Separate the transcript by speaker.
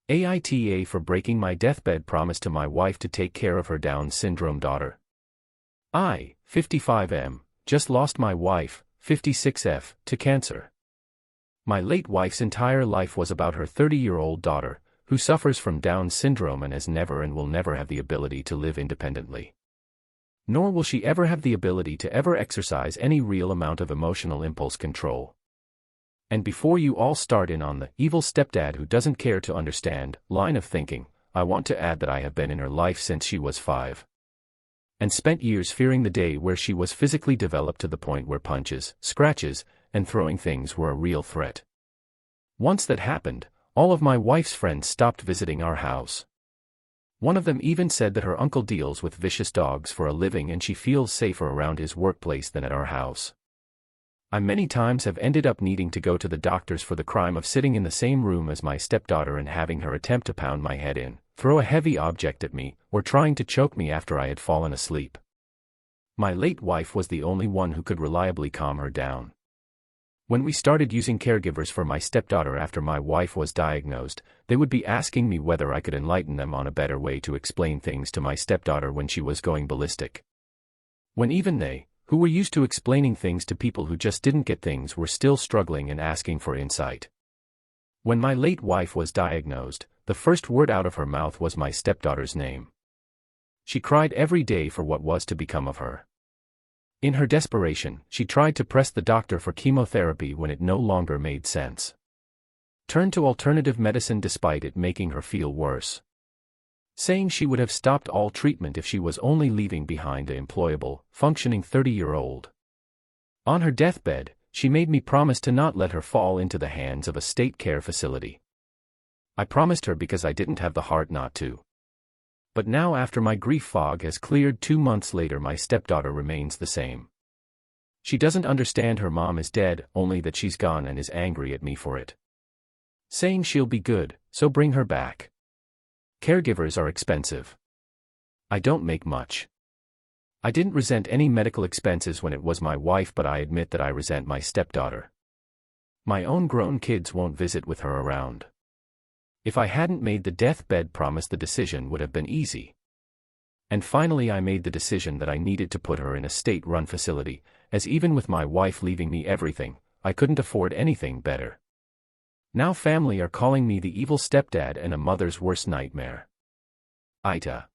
Speaker 1: AITA for breaking my deathbed promise to my wife to take care of her Down syndrome daughter. I, 55M, just lost my wife, 56F, to cancer. My late wife's entire life was about her 30-year-old daughter, who suffers from Down syndrome and has never and will never have the ability to live independently. Nor will she ever have the ability to ever exercise any real amount of emotional impulse control. And before you all start in on the evil stepdad who doesn't care to understand line of thinking, I want to add that I have been in her life since she was 5. And spent years fearing the day where she was physically developed to the point where punches, scratches, and throwing things were a real threat. Once that happened, all of my wife's friends stopped visiting our house. One of them even said that her uncle deals with vicious dogs for a living and she feels safer around his workplace than at our house. I many times have ended up needing to go to the doctors for the crime of sitting in the same room as my stepdaughter and having her attempt to pound my head in, throw a heavy object at me, or trying to choke me after I had fallen asleep. My late wife was the only one who could reliably calm her down. When we started using caregivers for my stepdaughter after my wife was diagnosed, they would be asking me whether I could enlighten them on a better way to explain things to my stepdaughter when she was going ballistic. When even they, who were used to explaining things to people who just didn't get things, were still struggling and asking for insight. When my late wife was diagnosed, the first word out of her mouth was my stepdaughter's name. She cried every day for what was to become of her. In her desperation, she tried to press the doctor for chemotherapy when it no longer made sense. Turned to alternative medicine despite it making her feel worse. Saying she would have stopped all treatment if she was only leaving behind an employable, functioning 30-year-old. On her deathbed, she made me promise to not let her fall into the hands of a state care facility. I promised her because I didn't have the heart not to. But now after my grief fog has cleared 2 months later, my stepdaughter remains the same. She doesn't understand her mom is dead, only that she's gone, and is angry at me for it. Saying she'll be good, so bring her back. Caregivers are expensive. I don't make much. I didn't resent any medical expenses when it was my wife, but I admit that I resent my stepdaughter. My own grown kids won't visit with her around. If I hadn't made the deathbed promise, the decision would have been easy. And finally I made the decision that I needed to put her in a state-run facility, as even with my wife leaving me everything, I couldn't afford anything better. Now family are calling me the evil stepdad and a mother's worst nightmare. AITA.